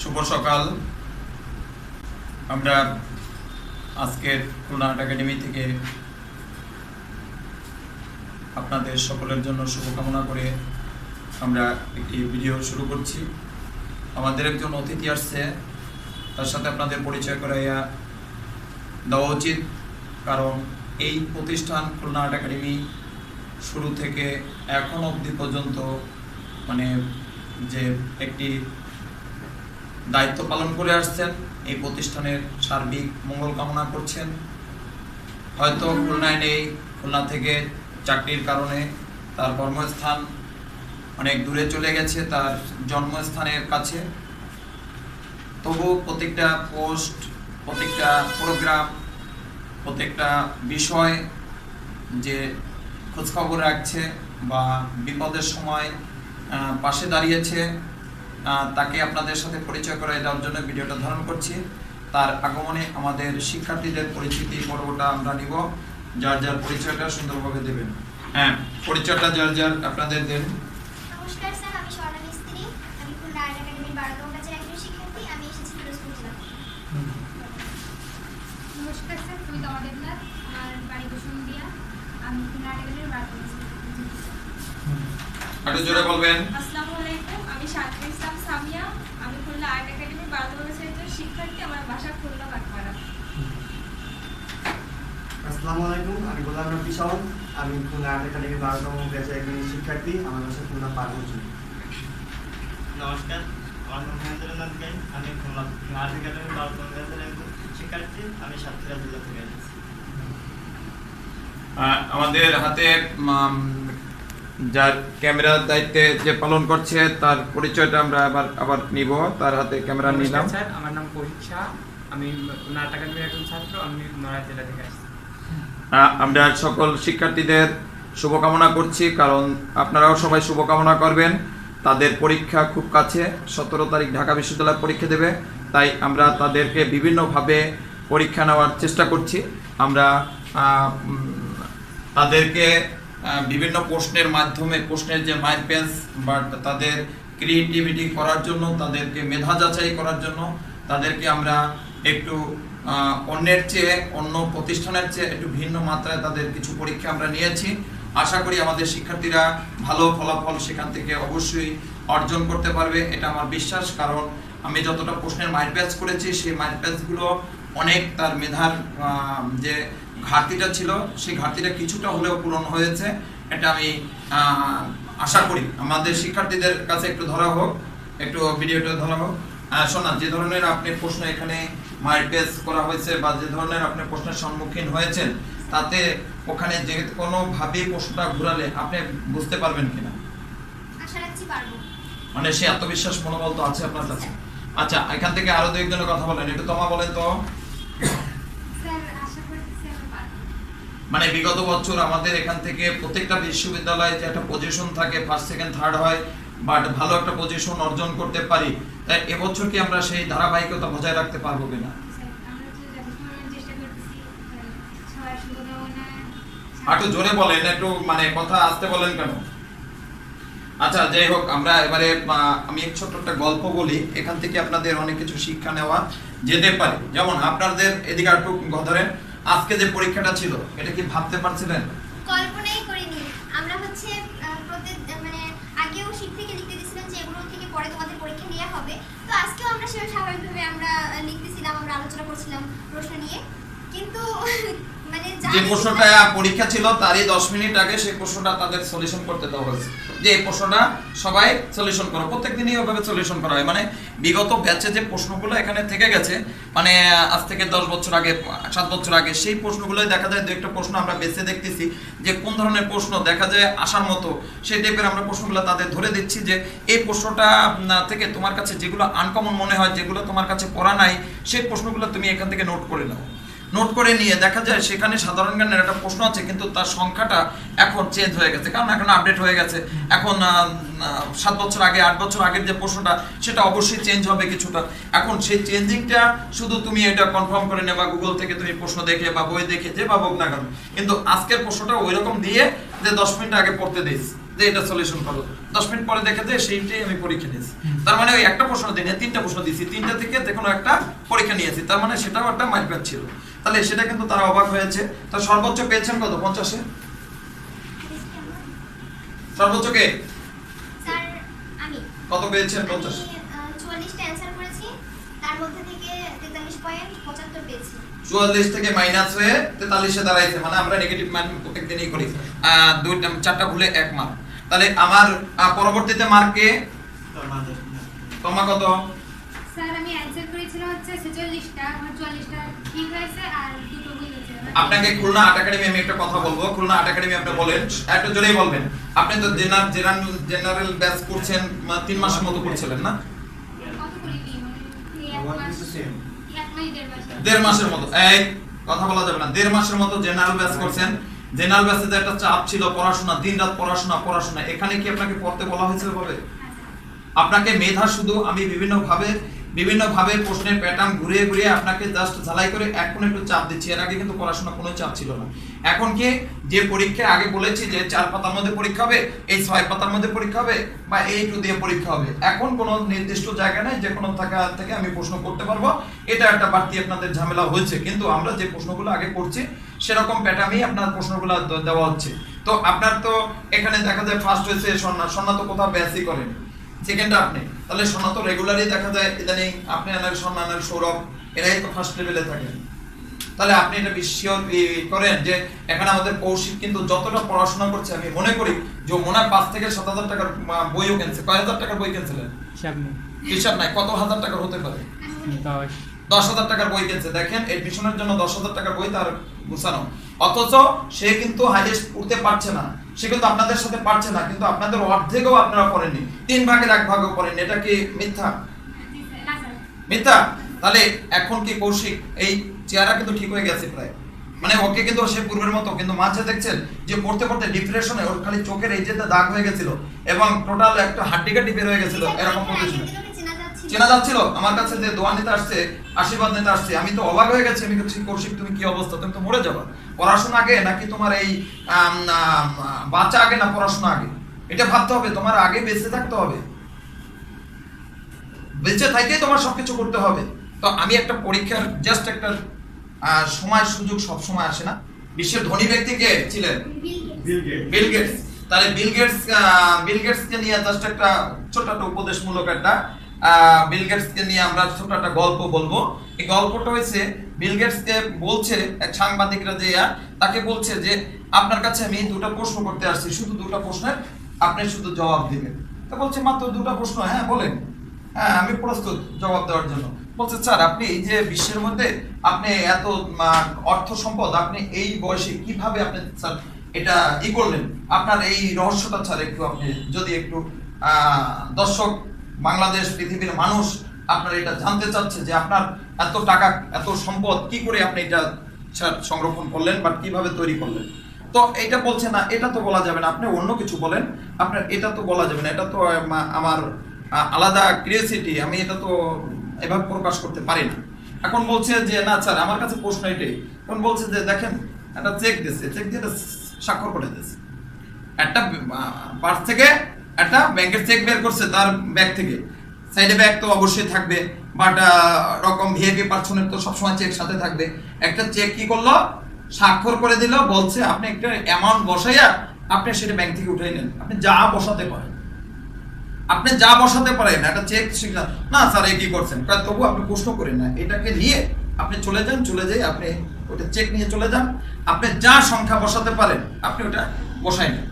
শুভ সকাল। আমরা আজকের খুলনা আর্ট একাডেমি থেকে আপনাদের সকলের জন্য শুভকামনা করে আমরা একটি ভিডিও শুরু করছি। আমাদের একজন অতিথি আসছে, তার সাথে আপনাদের পরিচয় করাইয়া দেওয়া উচিত, কারণ এই প্রতিষ্ঠান খুলনা আর্ট একাডেমি শুরু থেকে এখন অবধি পর্যন্ত যে একটি দায়িত্ব পালন করে আসছেন, এই প্রতিষ্ঠানের সার্বিক মঙ্গল কামনা করছেন। হয়তো খুলনায় নেই, খুলনা থেকে চাকরির কারণে তার কর্মস্থান অনেক দূরে চলে গেছে, তার জন্মস্থানের কাছে। তবু প্রত্যেকটা পোস্ট, প্রত্যেকটা প্রোগ্রাম, প্রত্যেকটা বিষয় যে খোঁজখবর রাখছে বা বিপদের সময় পাশে দাঁড়িয়েছে, তাকে আপনাদের সাথে পরিচয় করাই দেওয়ার জন্য ভিডিওটা ধারণ করছি। তার আগমনে আমাদের শিক্ষার্থীদের পরিচিতি পর্বটা আমরা নিব। যার যার পরিচয়টা সুন্দরভাবে দেবেন। হ্যাঁ, পরিচয়টা যার যার আপনাদের দেন। নমস্কার স্যার, আমি স্বর্ণা মিস্ত্রি, আমি খুলনা আর্ট একাডেমির 12 নং ব্যাচের একজন শিক্ষার্থী। আমি এসেছি ফিরোজপুর জেলা থেকে। নমস্কার স্যার, আমি তোমার দেবনাথ, আমার বাড়ি কুসুমদিয়া, আমি খুলনা আর্ট একাডেমির 12 নং ব্যাচের। একটু জোরে বলবেন। আসসালামু আলাইকুম, আমি সাকিব ইসলাম সামিয়া, আমি খুলনা আর্ট একাডেমির 12 নং ব্যাচের একজন শিক্ষার্থী। আমার বাসা খুলনা বাগমারা। আসসালামু আলাইকুম, আমি গোলাম রফি শাওন, আমি খুলনা আর্ট একাডেমির 12 নং ব্যাচের একজন শিক্ষার্থী। আমার বাসা খুলনা পার্বতী। নমস্কার, আমার নাম মহেন্দ্রনাথ গাই, আমি খুলনা আর্ট একাডেমির 12 নং ব্যাচের একজন শিক্ষার্থী। আমি সাতক্ষীরা জেলা থেকে এসেছি। আমাদের হাতে যার ক্যামেরার দায়িত্বে যে পালন করছে তার পরিচয়টা আমরা আবার নিব। তার হাতে ক্যামেরা নিলাম। স্যার, আমার নাম পরীক্ষা, আমি খুলনা আর্ট একাডেমির একজন ছাত্র, আমি নড়াইল জেলা থেকে আসছি। আমরা সকল শিক্ষার্থীদের শুভকামনা করছি, কারণ আপনারাও সবাই শুভকামনা করবেন। তাদের পরীক্ষা খুব কাছে, 17 তারিখ ঢাকা বিশ্ববিদ্যালয় পরীক্ষা দেবে, তাই আমরা তাদেরকে বিভিন্নভাবে পরীক্ষা নেওয়ার চেষ্টা করছি। আমরা তাদেরকে বিভিন্ন প্রশ্নের মাধ্যমে, প্রশ্নের যে মাইন্ড পেন্স বা তাদের ক্রিয়েটিভিটি করার জন্য, তাদেরকে মেধা যাচাই করার জন্য তাদেরকে আমরা একটু অন্যের চেয়ে, অন্য প্রতিষ্ঠানের চেয়ে একটু ভিন্ন মাত্রায় তাদের কিছু পরীক্ষা আমরা নিয়েছি। আশা করি আমাদের শিক্ষার্থীরা ভালো ফলাফল সেখান থেকে অবশ্যই অর্জন করতে পারবে, এটা আমার বিশ্বাস। কারণ আমি যতটা প্রশ্নের মাইন্ড প্যাচ করেছি, সেই মাইন্ড প্যাচগুলো অনেক তার মেধার যে ঘাটতিটা ছিল, সেই ঘাটতিটা কিছুটা হলেও পূরণ হয়েছে, এটা আমি আশা করি। আমাদের শিক্ষার্থীদের কাছে একটু ধরা হোক, একটু ভিডিওটা ধরা হোক। শোনা, যে ধরনের আপনি প্রশ্ন এখানে মাইন্ড প্যাচ করা হয়েছে বা যে ধরনের আপনি প্রশ্নের সম্মুখীন হয়েছেন, তাতে ওখানে যে কোনোভাবে প্রশ্নটা ঘুরালে আপনি বুঝতে পারবেন কিনা? আশা রাখছি পারবো। মানে সে আত্মবিশ্বাস মনোবল তো আছে আপনার কাছে? আচ্ছা, এখান থেকে আরো দুই একজনের কথা বলেন, একটু তোমা বলেন তো। স্যার, আশা করছি আমি পারবো। মানে বিগত বছর আমাদের এখান থেকে প্রত্যেকটা বিশ্ববিদ্যালয়ে যে একটা পজিশন থাকে, ফার্স্ট সেকেন্ড থার্ড হয়, বাট ভালো একটা পজিশন অর্জন করতে পারি, তাই এবছর কি আমরা সেই ধারাবাহিকতা বজায় রাখতে পারবো কিনা? স্যার, আমরা তো যথেষ্ট চেষ্টা করতেছি, সবার শুভকামনা। একটু জোরে বলেন, একটু কথা আস্তে বলেন কেন? আচ্ছা, যাই হোক, আমরা এবারে আমি এক ছোট্ট একটা গল্প বলি, এখান থেকে আপনাদের অনেক কিছু শিক্ষা নেওয়া যেতে পারে। যেমন আপনাদের এদিকে একটু ধরেন, আজকে যে পরীক্ষাটা ছিল, এটা কি ভাবতে পারছিলেন? কল্পনাই করিনি। আমরা আগেও শীট থেকে লিখতে দিয়েছিলাম যে এগুলো থেকে পরে তোমাদের পরীক্ষা নেওয়া হবে। তো আজকেও আমরা সেভাবে স্বাভাবিকভাবে আমরা লিখতেছিলাম, আমরা আলোচনা করছিলাম প্রশ্ন নিয়ে। কিন্তু যে প্রশ্নটা পরীক্ষা ছিল তারই 10 মিনিট আগে সেই প্রশ্নটা তাদের সলিউশন করতে দেওয়া হয়েছে, যে এই প্রশ্নটা সবাই সলিউশন করো। প্রত্যেকদিনই ওইভাবে সলিউশন করা হয়। বিগত ব্যাচে যে প্রশ্নগুলো এখানে থেকে গেছে, আজ থেকে 10 বছর আগে, 7 বছর আগে, সেই প্রশ্নগুলোই দেখা যায় দু একটা প্রশ্ন আমরা বেছে দেখতেছি যে কোন ধরনের প্রশ্ন দেখা যায় আসার মতো, সেই টাইপের আমরা প্রশ্নগুলো তাদের ধরে দিচ্ছি যে এই প্রশ্নটা থেকে তোমার কাছে যেগুলো আনকমন মনে হয়, যেগুলো তোমার কাছে পড়া নাই, সেই প্রশ্নগুলো তুমি এখান থেকে নোট করে নাও। নোট করে নিয়ে দেখা যায় সেখানে সাধারণ জ্ঞানের একটা প্রশ্ন আছে, কিন্তু তার সংখ্যাটা এখন চেঞ্জ হয়ে গেছে, কারণ এখন আপডেট হয়ে গেছে। এখন 7 বছর আগে, 8 বছর আগের যে প্রশ্নটা, সেটা অবশ্যই চেঞ্জ হবে কিছুটা। এখন সেই চেঞ্জিংটা শুধু তুমি এটা কনফার্ম করে নেবা গুগল থেকে, তুমি প্রশ্ন দেখে বা বই দেখে, যে ভাবুক না কেন, কিন্তু আজকের প্রশ্নটা ওই রকম দিয়ে যে 10 মিনিট আগে পড়তে দিস, যে এটা সলিউশন করো, 10 মিনিট পরে দেখে যে সেইটাই আমি পরীক্ষা নিয়েছি। তার মানে ওই একটা প্রশ্ন দিই না, 3টা প্রশ্ন দিয়েছি, 3টা থেকে যে কোনো একটা পরীক্ষা নিয়েছি, তার মানে সেটাও একটা মাইলফলক ছিল। তাহলে সেটা কিন্তু তারা অবাক হয়েছে। তো সর্বোচ্চ পেয়েছেন কত? 50-এ সর্বোচ্চ কে? স্যার আমি কত পেয়েছেন? 50। 44টা অ্যানসার করেছি, তার মধ্যে থেকে 43 পয়েন্ট 75 পেয়েছি। 44 থেকে মাইনাস হয়ে 43-এ দাঁড়াইছে, মানে আমরা নেগেটিভ মান প্রত্যেকদিনই করি, 4টা ভুলে 1 মার্ক। তাহলে আমার পরবর্তীতে মার্কে তোমার কত? স্যার আমি অ্যানসার করেছিলাম হচ্ছে 46টা, আমার 44টা ঠিক হয়েছে আর দুটো ভুল হয়েছে। আপনাকে খুলনা আর্ট একাডেমি আমি একটা কথা বলবো, খুলনা আর্ট একাডেমি আপনি বলেন, একটু জোরেই বলবেন। আপনি তো জেনারেল ব্যাচ করছেন, 3 মাসের মতো করছিলেন না? কত করিনি, মানে এই এক মাস, এক মাস 1.5 মাস। 1.5 মাসের মতো, এই কথা বলা যাবে না, 1.5 মাসের মতো জেনারেল ব্যাচ করছেন। জেনারেল ব্যাচে যে একটা চাপ ছিল, পড়াশোনা, দিনরাত পড়াশোনা, এখানে কি আপনাকে পড়তে বলা হয়েছে ভাবে? আপনাকে মেধা শুধু আমি বিভিন্নভাবে প্রশ্নের প্যাটার্ন ঘুরিয়ে আপনাকে জাস্ট ঝালাই করে এখন একটু চাপ দিচ্ছি। এর আগে কিন্তু পড়াশোনা কোনো চাপ ছিল না। এখন কি যে পরীক্ষা আগে বলেছি যে 4 পাতার মধ্যে পরীক্ষা হবে, এই 6 পাতার মধ্যে পরীক্ষা হবে, বা এই 2 দিয়ে পরীক্ষা হবে, এখন কোনো নির্দিষ্ট জায়গা নেই, যে কোনো জায়গা থেকে আমি প্রশ্ন করতে পারবো। এটা একটা বাড়তি আপনাদের ঝামেলা হয়েছে, কিন্তু আমরা যে প্রশ্নগুলো আগে করছি সেরকম প্যাটার্নেই আপনার প্রশ্নগুলো দেওয়া হচ্ছে। তো আপনার তো এখানে দেখা যায় ফার্স্ট হয়েছে সন্না তো কোথাও ব্যাসই করেন, সেকেন্ড আপনি, তাহলে সোনা তো রেগুলারই দেখা যায় ইদানিং আপনি আনার সোনা আনার সৌরভ এরাই তো ফার্স্ট লেভেলে থাকেন। তাহলে আপনি এটা বিশ্বাস করেন যে এখানে আমাদের কৌশিক কিন্তু যতটা পড়াশোনা করছে, আমি মনে করি যে মনে 5 থেকে 7,000 টাকার বইও কিনছে। কয় হাজার টাকার বই কিনছিলেন? হিসাব নাই, কত হাজার টাকার হতে পারে? 10,000 টাকার বই কিনছে। দেখেন এডমিশনের জন্য 10,000 টাকার বই তার গুছানো, অথচ সে কিন্তু হাইয়েস্ট পড়তে পারছে না, সে কিন্তু আপনাদের সাথে পারছে না, কিন্তু আপনাদের অর্ধেকও আপনারা পড়েননি, 3 ভাগের 1 ভাগও পড়েননি। এটা কি মিথ্যা? মিথ্যা। তাহলে এখন কি কৌশিক এই চেহারা কিন্তু ঠিক হয়ে গেছে প্রায়, মানে ওকে কিন্তু সে পূর্বের মতো, কিন্তু মাঝে দেখছেন যে পড়তে পড়তে ডিপ্রেশনে ওর খালি চোখের এই যে দাগ হয়ে গেছিল এবং টোটাল একটা হাড্ডিকাটি বের হয়ে গেছিল, এরকম পজিশনে চেনা যাচ্ছিল। আমার কাছে যে দোয়া নিতে আসছে, আশীর্বাদ নিতে আসছে, আমি তো অবাক হয়ে গেছি। আমি বলছি কৌশিক তুমি কি অবস্থা, তুমি তো মরে যাবা, পড়াশোনা আগে নাকি তোমার এই বাচ্চা আগে না পড়াশোনা আগে? এটা ভাবতে হবে, তোমার আগে বেঁচে থাকতে হবে, বেঁচে থাকতেই তোমার সবকিছু করতে হবে। তো আমি একটা পরীক্ষার জাস্ট একটা সময় সুযোগ সব সময় আসে না। বিশ্বের ধনী ব্যক্তি কে ছিলেন? Bill Gates. তাহলে বিল গেটসকে নিয়ে জাস্ট একটা ছোট একটা উপদেশমূলক একটা বিল গেটসকে নিয়ে আমরা ছোট একটা গল্প বলবো। এই গল্পটা হয়েছে বিল গেটসকে বলছে এক সাংবাদিকরা যে তাকে বলছে যে আপনার কাছে আমি 2টা প্রশ্ন করতে আসছি, শুধু 2টা প্রশ্নের আপনি শুধু জবাব দিবেন। তো বলছে মাত্র 2টা প্রশ্ন? হ্যাঁ বলেন। হ্যাঁ আমি প্রস্তুত জবাব দেওয়ার জন্য। বলছে স্যার আপনি এই যে বিশ্বের মধ্যে আপনি এত অর্থ সম্পদ, আপনি এই বয়সে কিভাবে আপনি স্যার এটা করলেন, আপনার এই রহস্যটা স্যার একটু আপনি যদি একটু দর্শক, বাংলাদেশ, পৃথিবীর মানুষ আপনার এটা জানতে চাচ্ছে যে আপনার এত টাকা এত সম্পদ কি করে আপনি এটা সংরক্ষণ করলেন বা কিভাবে তৈরি করলেন। তো এটা বলছে না, এটা তো বলা যাবে না, আপনি অন্য কিছু বলেন, আপনার এটা তো বলা যাবে না, এটা তো আমার আলাদা ক্রিয়েসিটি, আমি এটা তো এভাবে প্রকাশ করতে পারি না। এখন বলছে যে না স্যার আমার কাছে প্রশ্ন এটাই। এখন বলছে যে দেখেন একটা চেক দিচ্ছে, চেক দিয়ে স্বাক্ষর করে দিচ্ছে, একটা পার্স থেকে একটা ব্যাংকের চেক বের করছে, তার ব্যাগ থেকে সাইডে ব্যাগ তো অবশ্যই থাকবে, বাট রকম ভিআইপি পার্সনের তো সবসময় চেক সাথে থাকবে। একটা চেক কি করলো, স্বাক্ষর করে দিল, বলছে আপনি একটা অ্যামাউন্ট বসাইয়া আপনি সেটা ব্যাংক থেকে উঠাই নেন, আপনি যা বসাতে পারেন, আপনি যা বসাতে পারেন। একটা চেক শিখলাম না স্যার এই কি করছেন, তবু আপনি প্রশ্ন করেন না, এটাকে নিয়ে আপনি চলে যান, চলে যাই আপনি ওটা চেক নিয়ে চলে যান, আপনি যা সংখ্যা বসাতে পারেন আপনি ওটা বসাই নেন।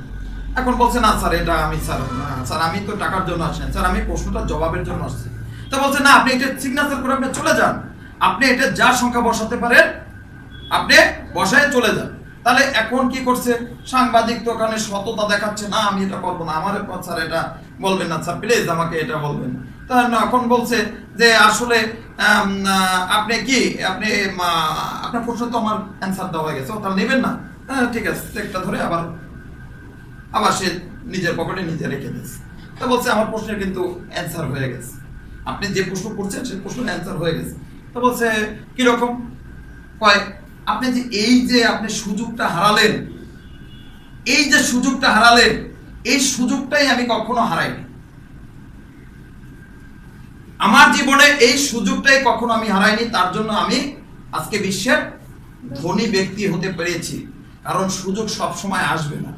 এখন বলছে না স্যার এটা আমি স্যার আমি তো টাকার জন্য আসি না স্যার, আমি প্রশ্নটা জবাবের জন্য আসছি। তো বলছে না আপনি এটা সিগনেচার করে আপনি চলে যান, আপনি এটা যা সংখ্যা বসাতে পারেন আপনি বসায় চলে যান। তাহলে এখন কি করছে সাংবাদিক, তো ওখানে সততা দেখাচ্ছে, না আমি এটা করবো না, আমার স্যার এটা বলবেন না স্যার প্লিজ আমাকে এটা বলবেন। তা এখন বলছে যে আসলে আপনি কি আপনি আপনার প্রশ্ন তো আমার অ্যান্সার দেওয়া হয়ে গেছে, তাহলে নেবেন না? ঠিক আছে, চেকটা ধরে আবার সে নিজের পকেটে নিজে রেখে দিয়েছে। তা বলছে আমার প্রশ্নের কিন্তু অ্যান্সার হয়ে গেছে, আপনি যে প্রশ্ন করছেন সেই প্রশ্নের অ্যান্সার হয়ে গেছে। তো বলছে কিরকম? কয় আপনি যে এই যে আপনি সুযোগটা হারালেন, এই যে সুযোগটা হারালেন, এই সুযোগটাই আমি কখনো হারাইনি। আমার জীবনে এই সুযোগটাই কখনো আমি হারাইনি। তার জন্য আমি আজকে বিশ্বের ধনী ব্যক্তি হতে পেরেছি। কারণ সুযোগ সবসময় আসবে না,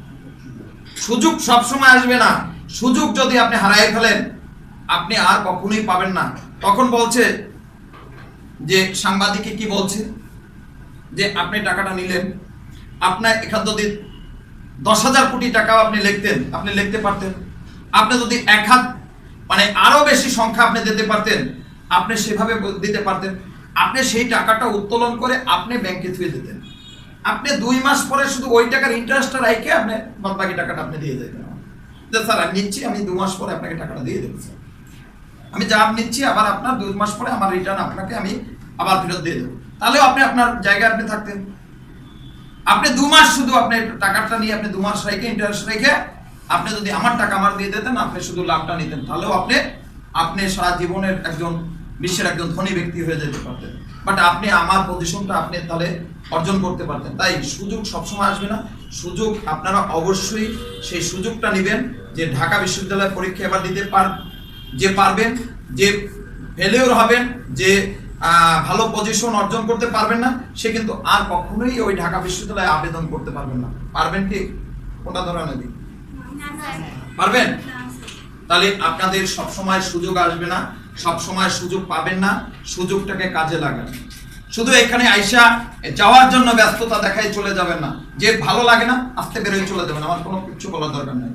সুযোগ সবসময় আসবে না। সুযোগ যদি আপনি হারাই ফেলেন, আপনি আর কখনোই পাবেন না। তখন বলছে যে সাংবাদিকে কি বলছে, যে আপনি টাকাটা নিলেন, আপনার এখান যদি 10,000 কোটি টাকাও আপনি লিখতেন, আপনি লিখতে পারতেন। আপনি যদি 1 হাত মানে আরো বেশি সংখ্যা আপনি দিতে পারতেন, আপনি সেভাবে দিতে পারতেন। আপনি সেই টাকাটা উত্তোলন করে আপনি ব্যাংকে থুয়ে দিতেন। আপনি 2 মাস পরে শুধু ওই টাকার ইন্টারেস্টটা রাখে আপনি বাকি টাকাটা আপনি দিয়ে দিতেন। যে স্যার আমি নিচ্ছি, আমি 2 মাস পরে আপনাকে টাকাটা দিয়ে দেবো স্যার, আমি যা নিচ্ছি আবার আপনার 2 মাস পরে আমার রিটার্ন আপনাকে আমি আবার ফেরত দিয়ে দেবো। তাহলেও আপনি আপনার জায়গায় আপনি থাকতেন। আপনি 2 মাস শুধু আপনি টাকাটা নিয়ে আপনি 2 মাস রেখে ইন্টারেস্ট রেখে আপনি যদি আমার টাকা আমার দিয়ে দিতেন, আপনি শুধু লাভটা নিতেন, তাহলেও আপনি সারা জীবনের একজন বিশ্বের একজন ধনী ব্যক্তি হয়ে যেতে পারতেন। বাট আপনি আমার পজিশনটা আপনি তাহলে অর্জন করতে পারতেন। তাই সুযোগ সবসময় আসবে না। সুযোগ আপনারা অবশ্যই সেই সুযোগটা নেবেন, যে ঢাকা বিশ্ববিদ্যালয়ের পরীক্ষা এবার দিতে যে পারবেন, যে ফেলিওর হবেন, যে ভালো পজিশন অর্জন করতে পারবেন না, সে কিন্তু আর কখনোই ওই ঢাকা বিশ্ববিদ্যালয়ে আবেদন করতে পারবেন না। পারবেন কি? কোনটা ধরনের দিন পারবেন? তাহলে আপনাদের সবসময় সুযোগ আসবে না, সবসময় সুযোগ পাবেন না। সুযোগটাকে কাজে লাগান। শুধু এখানে আইসা যাওয়ার জন্য ব্যস্ততা দেখাই চলে যাবেন না। যে ভালো লাগে না আস্তে বেরোয় চলে যাবেন, আমার কোনো কিছু বলার দরকার নেই।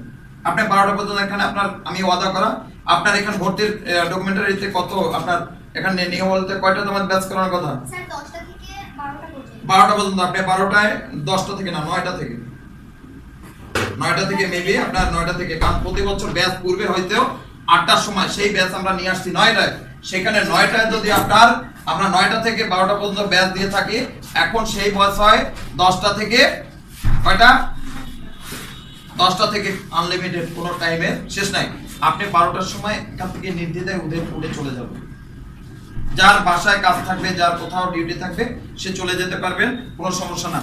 আপনি 12টা পর্যন্ত এখানে আপনার আমি ওয়াদা করা, আপনার এখানে ভর্তির ডকুমেন্টারিতে কত আপনার এখানে নিয়ে বলতে কয়টা তোমার ব্যাচ করার কথা? স্যার 10টা থেকে 12টা পর্যন্ত। 12টা পর্যন্ত। আপনি 12টায় 10টা থেকে না 9টা থেকে, 9টা থেকে মেবি আপনার 9টা থেকে, কারণ প্রতি বছর ব্যাচ পূর্বে হয়তো 8টার সময় সেই ব্যাচ আমরা নিয়ে আসছি 9টায়। সেখানে 9টায় যদি আমরা 9টা থেকে 12টা পর্যন্ত ব্যাচ দিয়ে থাকি, এখন সেই বয়স হয় 10টা থেকে কয়টা? 10টা থেকে আনলিমিটেড, কোনো টাইমের শেষ নাই। আপনি 12টার সময় এখান থেকে নির্দ্বিধায় উঠে চলে যাবেন। যার বাসায় কাজ থাকবে, যার কোথাও ডিউটি থাকবে, সে চলে যেতে পারবেন, কোনো সমস্যা না।